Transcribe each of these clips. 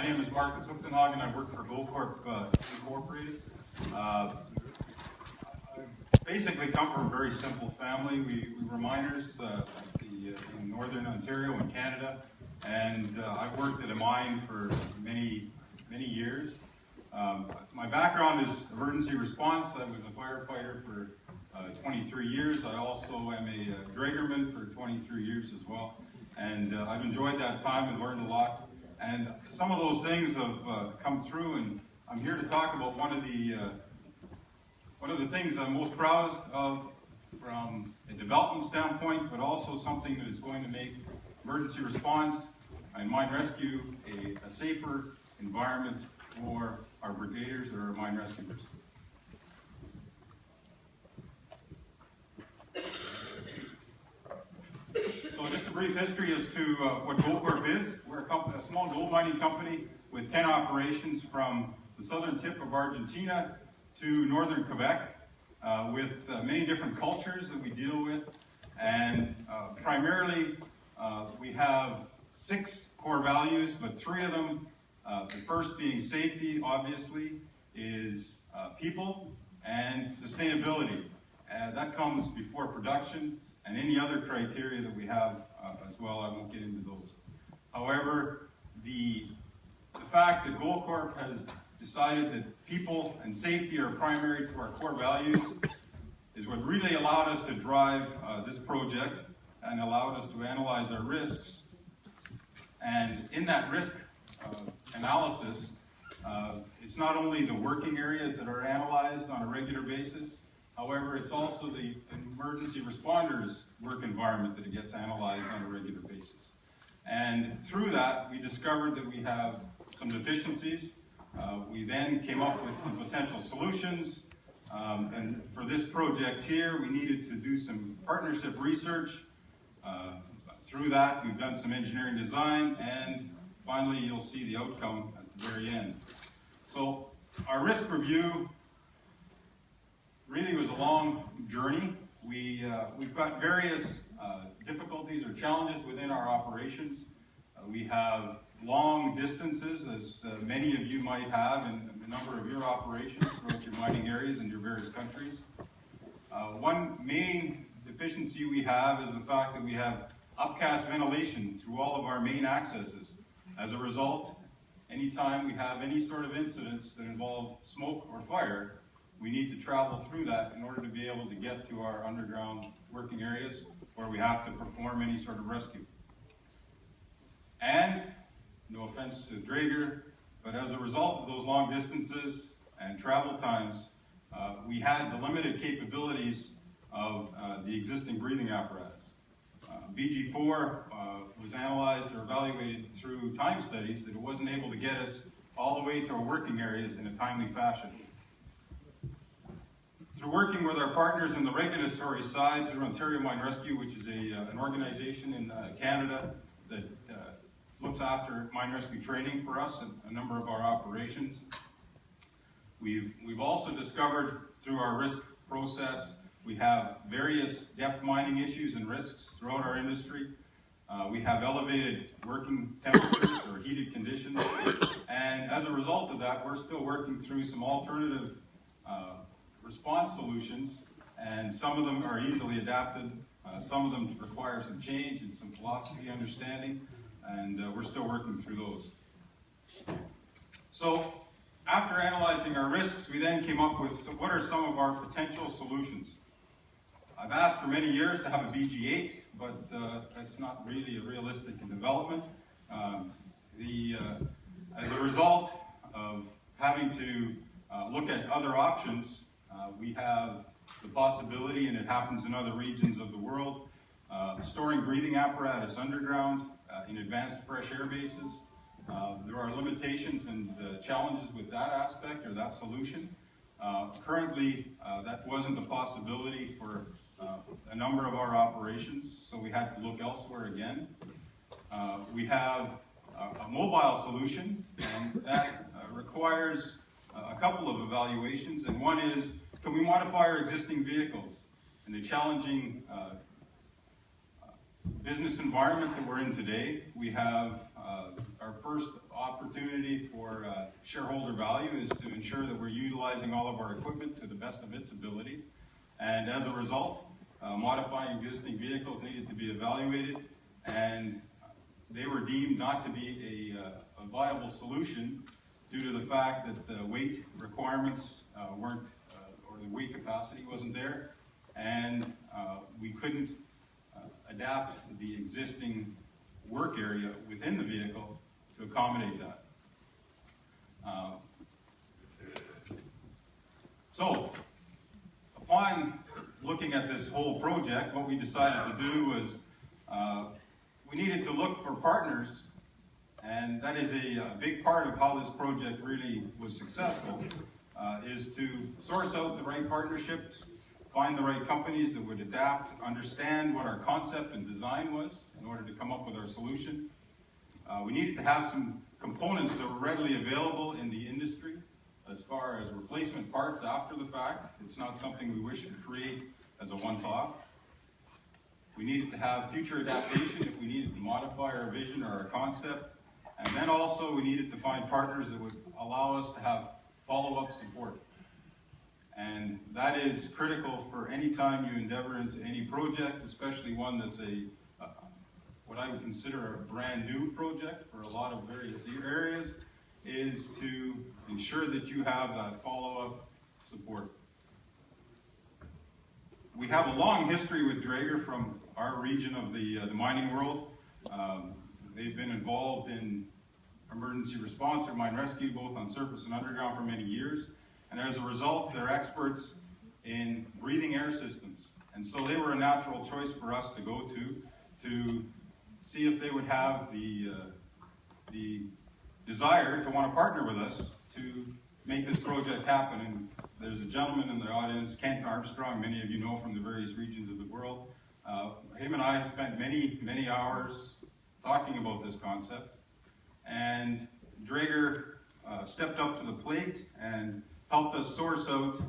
My name is Markus Uchtenhagen. I work for Goldcorp Incorporated. I basically come from a very simple family. We were miners in northern Ontario in Canada, and I've worked at a mine for many years. My background is emergency response. I was a firefighter for 23 years. I also am a dragerman for 23 years as well. And I've enjoyed that time and learned a lot. And some of those things have come through, and I'm here to talk about one of the things I'm most proud of from a development standpoint, but also something that is going to make emergency response and mine rescue a safer environment for our brigaders or our mine rescuers. So just a brief history as to what Goldcorp is. We're a small gold mining company with 10 operations from the southern tip of Argentina to northern Quebec, with many different cultures that we deal with. And primarily, we have 6 core values, but 3 of them, the first being safety, obviously, is people and sustainability. That comes before production and any other criteria that we have as well. I won't get into those. However, the fact that Goldcorp has decided that people and safety are primary to our core values is what really allowed us to drive this project and allowed us to analyze our risks. And in that risk analysis, it's not only the working areas that are analyzed on a regular basis, however, it's also the emergency responders' work environment that it gets analyzed on a regular basis. And through that, we discovered that we have some deficiencies. We then came up with some potential solutions. And for this project here, we needed to do some partnership research. Through that, we've done some engineering design, and finally, you'll see the outcome at the very end. So our risk review really was a long journey. We've got various difficulties or challenges within our operations. We have long distances, as many of you might have in a number of your operations throughout your mining areas and your various countries. One main deficiency we have is the fact that we have upcast ventilation through all of our main accesses. As a result, anytime we have any sort of incidents that involve smoke or fire, we need to travel through that in order to be able to get to our underground working areas where we have to perform any sort of rescue. And, no offense to Drager, but as a result of those long distances and travel times, we had the limited capabilities of the existing breathing apparatus. BG4 was analyzed or evaluated through time studies that it wasn't able to get us all the way to our working areas in a timely fashion. Through working with our partners in the regulatory side, through Ontario Mine Rescue, which is an organization in Canada that looks after mine rescue training for us and a number of our operations. We've also discovered through our risk process, we have various depth mining issues and risks throughout our industry. We have elevated working temperatures or heated conditions, and as a result of that, we're still working through some alternative response solutions, and some of them are easily adapted. Some of them require some change and some philosophy understanding, and we're still working through those. So after analyzing our risks, we then came up with what are some of our potential solutions. I've asked for many years to have a BG8, but that's not really a realistic development. As a result of having to look at other options, we have the possibility, and it happens in other regions of the world, storing breathing apparatus underground in advanced fresh air bases. There are limitations and challenges with that aspect or that solution. Currently, that wasn't a possibility for a number of our operations, so we had to look elsewhere again. We have a mobile solution, and that requires a couple of evaluations, and one is, can we modify our existing vehicles? In the challenging business environment that we're in today, we have our first opportunity opportunity for shareholder value is to ensure that we're utilizing all of our equipment to the best of its ability. And as a result, modifying existing vehicles needed to be evaluated, and they were deemed not to be a viable solution due to the fact that the weight requirements weren't, or the weight capacity wasn't there, and we couldn't adapt the existing work area within the vehicle to accommodate that. So, upon looking at this whole project, what we decided to do was we needed to look for partners, and that is a big part of how this project really was successful, is to source out the right partnerships, find the right companies that would adapt, understand what our concept and design was in order to come up with our solution. We needed to have some components that were readily available in the industry as far as replacement parts after the fact. It's not something we wish to create as a once-off. We needed to have future adaptation if we needed to modify our vision or our concept. And then also we needed to find partners that would allow us to have follow-up support. And that is critical for any time you endeavor into any project, especially one that's what I would consider a brand new project for a lot of various areas, is to ensure that you have that follow-up support. We have a long history with Drager from our region of the mining world. They've been involved in emergency response or mine rescue, both on surface and underground, for many years. And as a result, they're experts in breathing air systems. And so they were a natural choice for us to go to see if they would have the desire to want to partner with us to make this project happen. And there's a gentleman in the audience, Kent Armstrong, many of you know from the various regions of the world. Him and I spent many, many hours talking about this concept. And Drager stepped up to the plate and helped us source out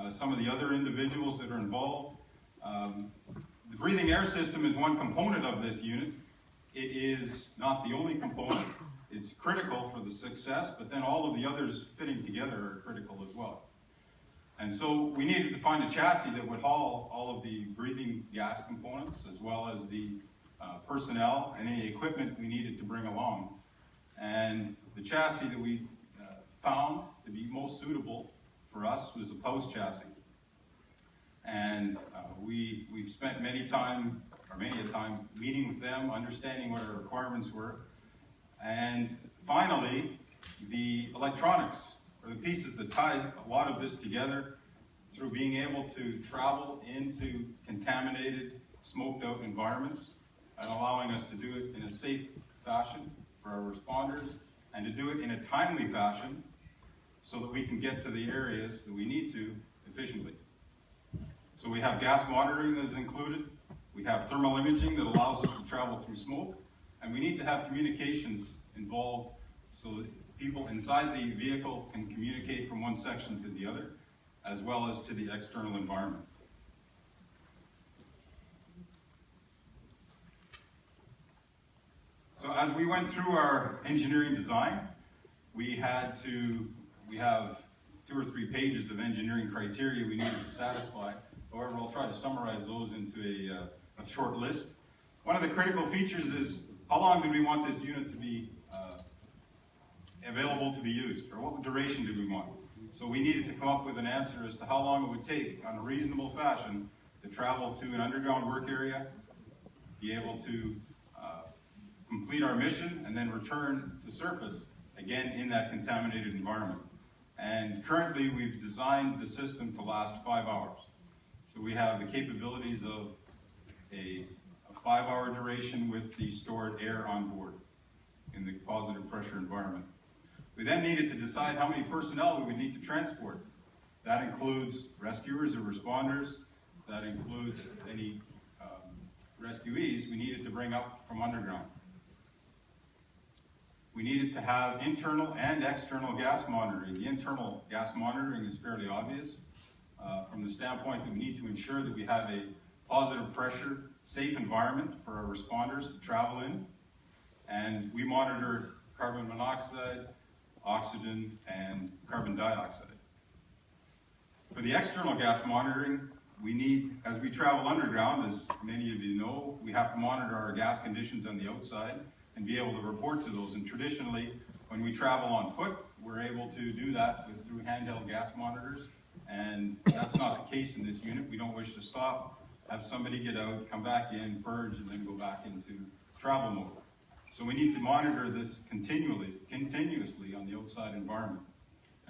some of the other individuals that are involved. The breathing air system is one component of this unit. It is not the only component. It's critical for the success, but then all of the others fitting together are critical as well. And so we needed to find a chassis that would haul all of the breathing gas components, as well as the personnel and any equipment we needed to bring along. And the chassis that we found to be most suitable for us was the post chassis. And we've spent many a time meeting with them, understanding what our requirements were. And finally, the electronics, or the pieces that tie a lot of this together, through being able to travel into contaminated, smoked out environments, and allowing us to do it in a safe fashion for our responders, and to do it in a timely fashion so that we can get to the areas that we need to efficiently. So we have gas monitoring that is included, we have thermal imaging that allows us to travel through smoke, and we need to have communications involved so that people inside the vehicle can communicate from one section to the other, as well as to the external environment. So as we went through our engineering design, we have 2 or 3 pages of engineering criteria we needed to satisfy. However, I'll try to summarize those into a short list. One of the critical features is how long do we want this unit to be available to be used, or what duration do we want? So we needed to come up with an answer as to how long it would take on a reasonable fashion to travel to an underground work area, be able to complete our mission, and then return to surface, again in that contaminated environment. And currently we've designed the system to last 5 hours. So we have the capabilities of a 5-hour duration with the stored air on board in the positive pressure environment. We then needed to decide how many personnel we would need to transport. That includes rescuers or responders. That includes any rescuees we needed to bring up from underground. We needed to have internal and external gas monitoring. The internal gas monitoring is fairly obvious from the standpoint that we need to ensure that we have a positive pressure, safe environment for our responders to travel in. And we monitor carbon monoxide, oxygen, and carbon dioxide. For the external gas monitoring, we need, as we travel underground, as many of you know, we have to monitor our gas conditions on the outside and be able to report to those. And traditionally, when we travel on foot, we're able to do that through handheld gas monitors. And that's not the case in this unit. We don't wish to stop, have somebody get out, come back in, purge, and then go back into travel mode. So we need to monitor this continuously on the outside environment.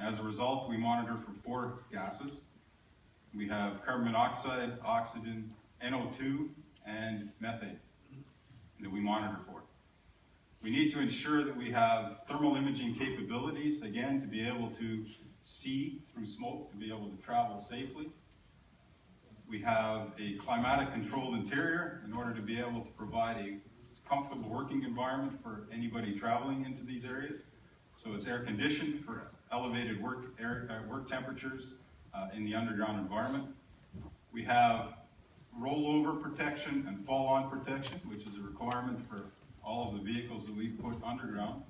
As a result, we monitor for 4 gases. We have carbon monoxide, oxygen, NO2, and methane that we monitor for. We need to ensure that we have thermal imaging capabilities, again, to be able to see through smoke, to be able to travel safely. We have a climatic controlled interior in order to be able to provide a comfortable working environment for anybody traveling into these areas. So it's air conditioned for elevated work temperatures in the underground environment. We have rollover protection and fall-on protection, which is a requirement for all of the vehicles that we put underground.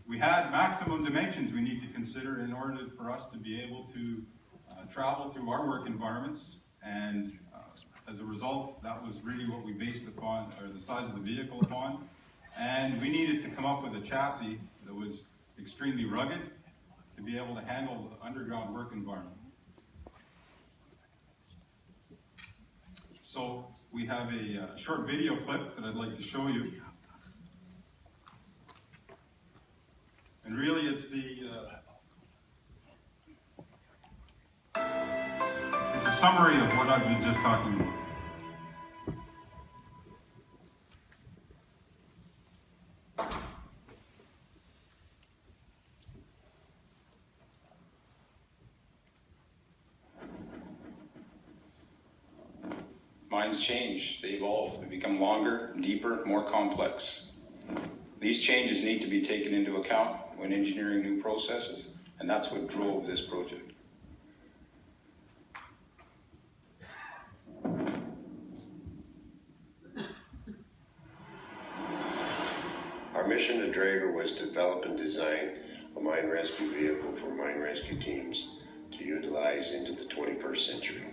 We had maximum dimensions we need to consider in order for us to be able to travel through our work environments, and as a result, that was really what we based upon, or the size of the vehicle upon. And we needed to come up with a chassis that was extremely rugged to be able to handle the underground work environment. So we have a short video clip that I'd like to show you. And really it's it's a summary of what I've been just talking about. Mines change, they evolve, they become longer, deeper, more complex. These changes need to be taken into account when engineering new processes, and that's what drove this project. Our mission at Drager was to develop and design a mine rescue vehicle for mine rescue teams to utilize into the 21st century.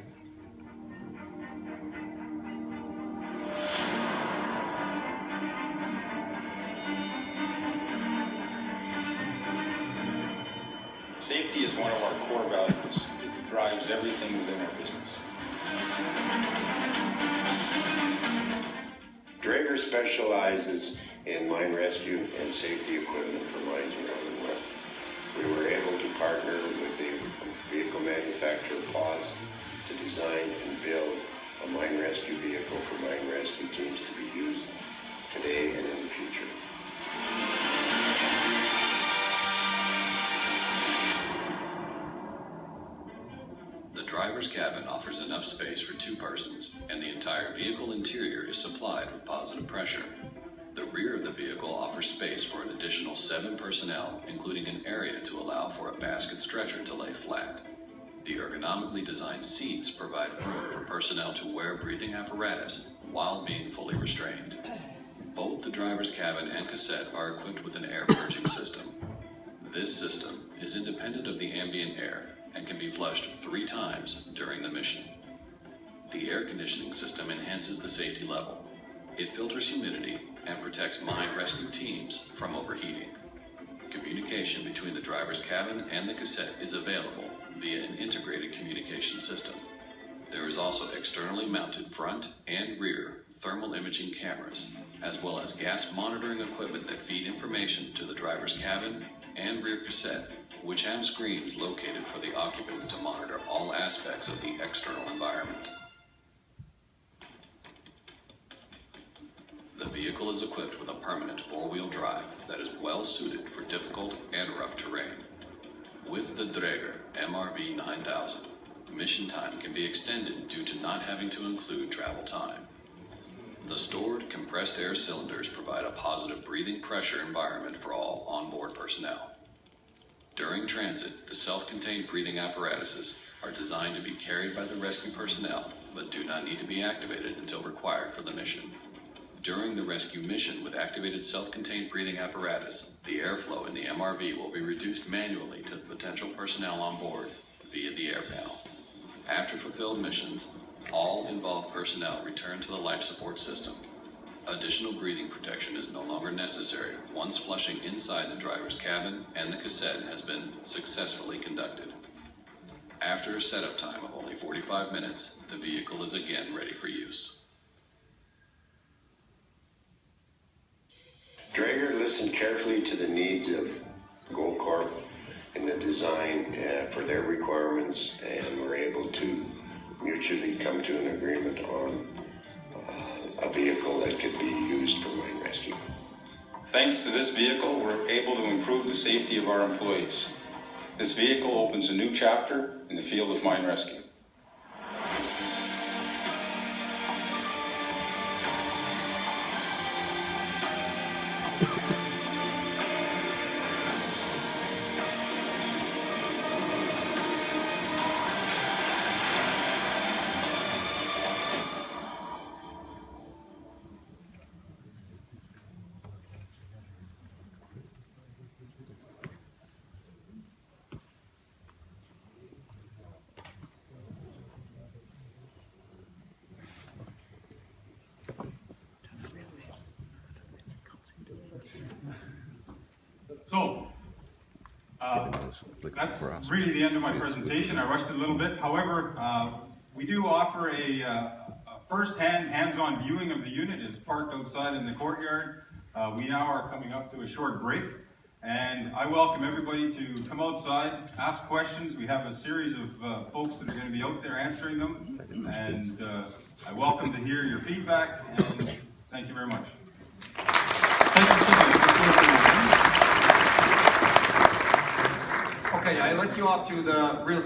Safety is one of our core values. It drives everything within our business. Drager specializes in mine rescue and safety equipment for mines around the world. We were able to partner with the vehicle manufacturer PAWS to design and build a mine rescue vehicle for mine rescue teams to be used today and in the future. The driver's cabin offers enough space for 2 persons, and the entire vehicle interior is supplied with positive pressure. The rear of the vehicle offers space for an additional 7 personnel, including an area to allow for a basket stretcher to lay flat. The ergonomically designed seats provide room for personnel to wear breathing apparatus while being fully restrained. Both the driver's cabin and cassette are equipped with an air purging system. This system is independent of the ambient air and can be flushed 3 times during the mission. The air conditioning system enhances the safety level. It filters humidity and protects mine rescue teams from overheating. Communication between the driver's cabin and the cassette is available via an integrated communication system. There is also externally mounted front and rear thermal imaging cameras, as well as gas monitoring equipment that feed information to the driver's cabin and rear cassette, which have screens located for the occupants to monitor all aspects of the external environment. The vehicle is equipped with a permanent 4-wheel drive that is well suited for difficult and rough terrain. With the Drager MRV 9000, mission time can be extended due to not having to include travel time. The stored compressed air cylinders provide a positive breathing pressure environment for all onboard personnel. During transit, the self-contained breathing apparatuses are designed to be carried by the rescue personnel, but do not need to be activated until required for the mission. During the rescue mission with activated self-contained breathing apparatus, the airflow in the IMRV will be reduced manually to the potential personnel on board via the air panel. After fulfilled missions, all involved personnel return to the life support system. Additional breathing protection is no longer necessary once flushing inside the driver's cabin and the cassette has been successfully conducted. After a setup time of only 45 minutes, the vehicle is again ready for use. Drager listened carefully to the needs of Goldcorp in the design for their requirements, and were able to mutually come to an agreement on a vehicle that could be used for mine rescue. Thanks to this vehicle, we're able to improve the safety of our employees. This vehicle opens a new chapter in the field of mine rescue. So, that's really the end of my presentation. I rushed it a little bit. However, we do offer a first-hand, hands-on viewing of the unit. It's parked outside in the courtyard. We now are coming up to a short break, and I welcome everybody to come outside, ask questions. We have a series of folks that are going to be out there answering them, and I welcome to hear your feedback, and thank you very much. Thank you so much. Okay, I let you off to the real